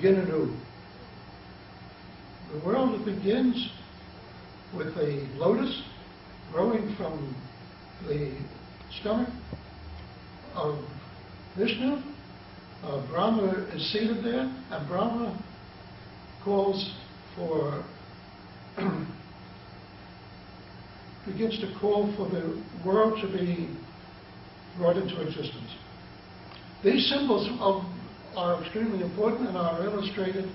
begin anew. The world begins with a lotus growing from the stomach of Vishnu. Brahma is seated there, and Brahma calls for, begins to call for the world to be brought into existence. These symbols are extremely important and are illustrated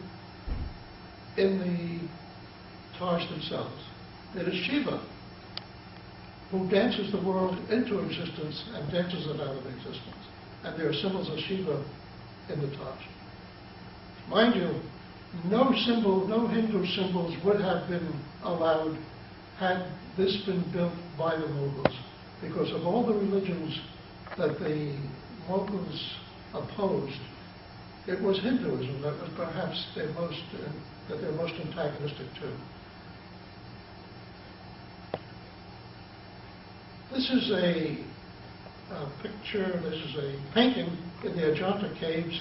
in the Taj themselves. It is Shiva who dances the world into existence and dances it out of existence. And there are symbols of Shiva in the Taj. Mind you, no symbol, no Hindu symbols would have been allowed had this been built by the Mughals, because of all the religions that the Mughals opposed, it was Hinduism that was perhaps their most, that they're most antagonistic to. This is a picture, this is a painting in the Ajanta caves,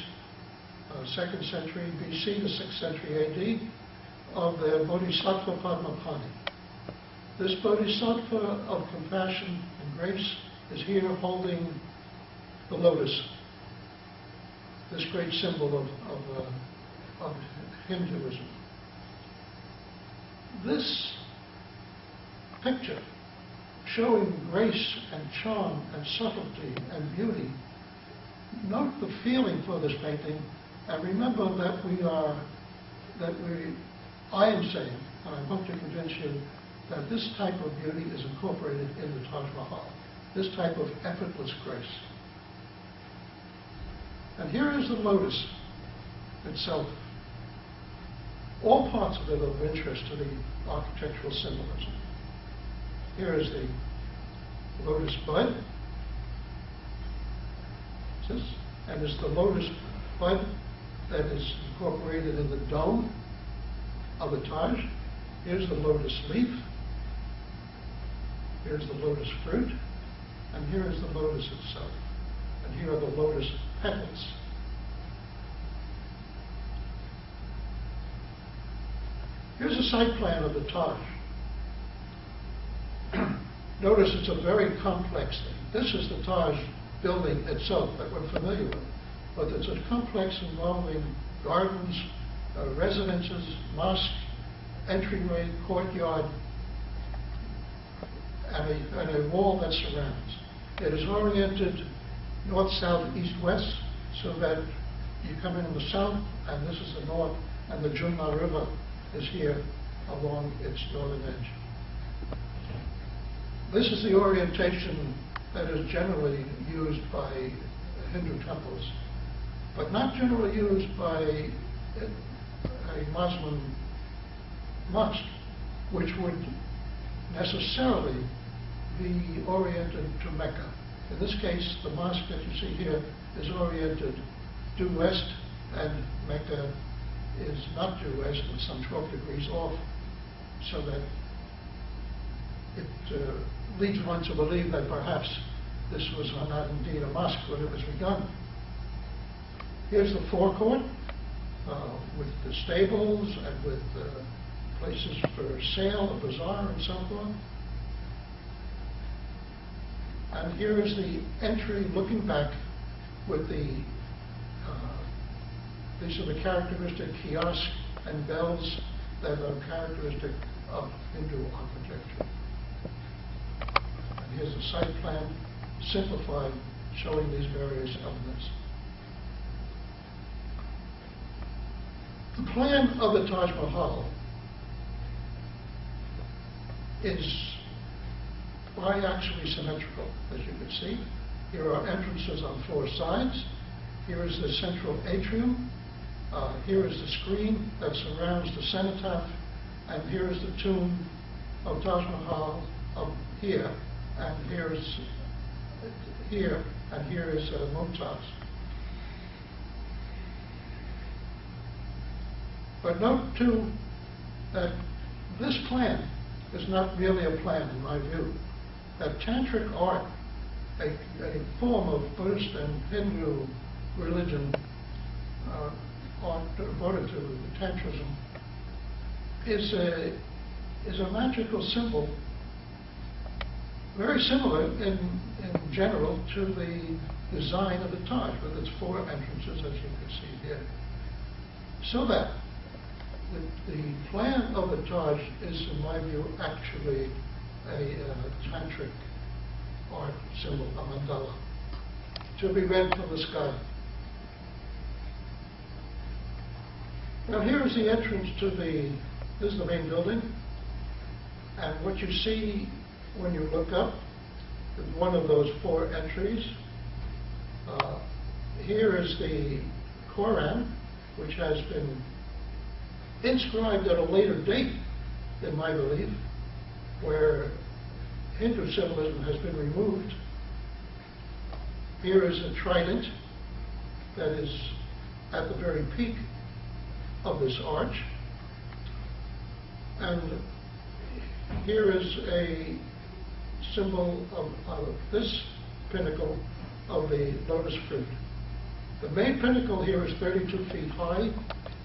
2nd century BC to 6th century AD, of the Bodhisattva Padmapani. This Bodhisattva of compassion and grace is here holding the lotus, this great symbol of Hinduism. This picture, showing grace and charm and subtlety and beauty, note the feeling for this painting, and remember that I am saying, and I hope to convince you, that this type of beauty is incorporated in the Taj Mahal, this type of effortless grace. And here is the lotus itself. All parts of it are of interest to the architectural symbolism. Here is the lotus bud. And it's the lotus bud that is incorporated in the dome of the Taj. Here's the lotus leaf. Here's the lotus fruit. And here is the lotus itself. And here are the lotus petals. Here's a site plan of the Taj. Notice it's a very complex thing. This is the Taj building itself that we're familiar with. But it's a complex involving gardens, residences, mosque, entryway, courtyard, and a wall that surrounds. It is oriented north, south, east, west, so that you come in the south, and this is the north, and the Jumna River is here along its northern edge. This is the orientation that is generally used by Hindu temples, but not generally used by a Muslim mosque, which would necessarily be oriented to Mecca. In this case, the mosque that you see here is oriented due west, and Mecca is not due west, it's some 12 degrees off, so that it leads one to believe that perhaps this was not indeed a mosque when it was begun. Here's the forecourt with the stables and with places for sale, a bazaar and so forth. And here is the entry looking back with the, these are the characteristic kiosks and bells that are characteristic of Hindu architecture. And here's a site plan, simplified, showing these various elements. The plan of the Taj Mahal is biaxially symmetrical, as you can see. Here are entrances on 4 sides. Here is the central atrium. Here is the screen that surrounds the cenotaph. And here is the tomb of Taj Mahal up here. And here is here, and here is Mumtaz. But note too that this plan is not really a plan in my view. That tantric art, a form of Buddhist and Hindu religion, art devoted to Tantrism is a magical symbol, very similar in general to the design of the Taj, with its 4 entrances, as you can see here. So that the plan of the Taj is, in my view, actually a tantric art symbol, a mandala, to be read from the sky. Now here is the entrance to this is the main building, and what you see when you look up is one of those 4 entries. Here is the Quran, which has been inscribed at a later date, in my belief, where Hindu symbolism has been removed. Here is a trident that is at the very peak of this arch. And here is a symbol of this pinnacle of the lotus fruit. The main pinnacle here is 32 feet high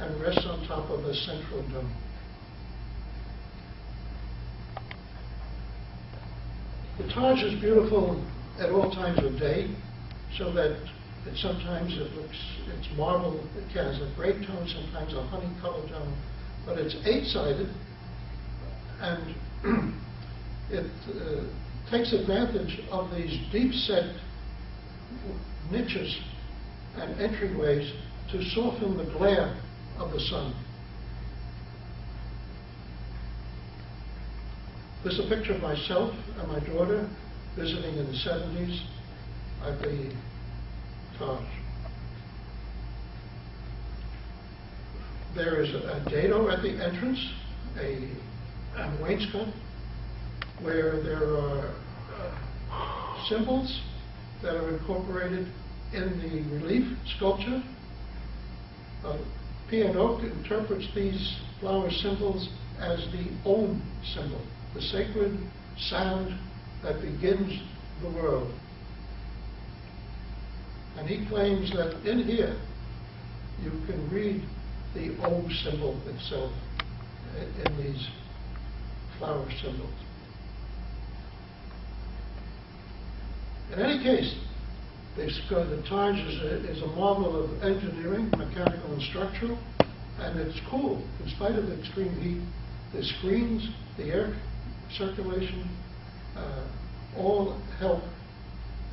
and rests on top of a central dome. The Taj is beautiful at all times of day, so that sometimes it's marble, it has a gray tone, sometimes a honey-colored tone, but it's 8-sided, and it takes advantage of these deep-set niches and entryways to soften the glare of the sun. This is a picture of myself and my daughter visiting in the 70s at the Taj. There is a dado at the entrance, a wainscot, where there are symbols that are incorporated in the relief sculpture. P&O interprets these flower symbols as the Om symbol, the sacred sound that begins the world. And he claims that in here you can read the Om symbol itself in these flower symbols. In any case, the Taj is a marvel of engineering, mechanical and structural, and it's cool. In spite of the extreme heat, the screens, the air circulation, all help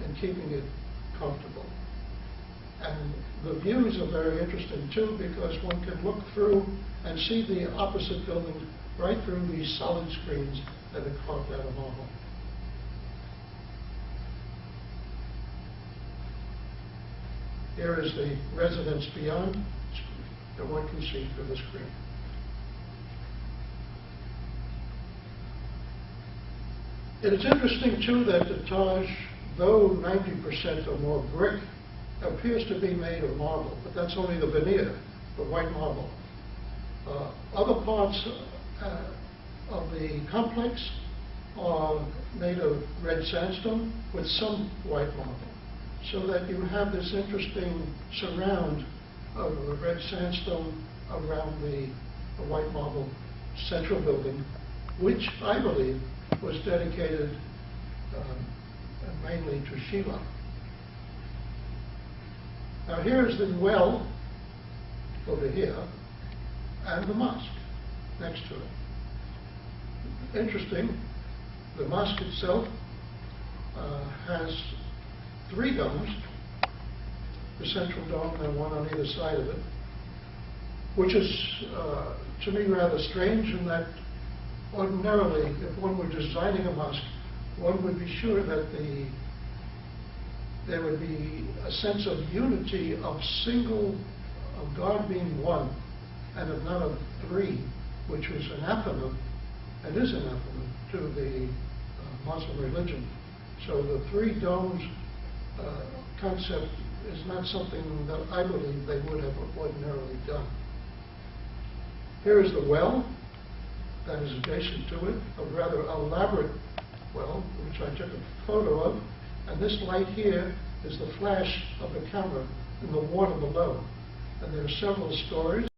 in keeping it comfortable. And the views are very interesting too, because one can look through and see the opposite building right through these solid screens that are carved out of marble. Here is the residence beyond that one can see through the screen. It is interesting too that the Taj, though 90% or more brick, appears to be made of marble, but that's only the veneer, the white marble. Other parts of the complex are made of red sandstone with some white marble, so that you have this interesting surround of red sandstone around the white marble central building, which I believe was dedicated mainly to Shiva. Now here's the well over here and the mosque next to it. Interesting, the mosque itself has 3 domes, the central dome and one on either side of it, which is to me rather strange in that ordinarily if one were designing a mosque, one would be sure that there would be a sense of unity of God being one, and of not of 3, which was anathema, and is anathema to the Muslim religion. So the 3 domes concept is not something that I believe they would have ordinarily done. Here is the well that is adjacent to it, a rather elaborate well, which I took a photo of, and this light here is the flash of the camera in the water below. and there are several stories.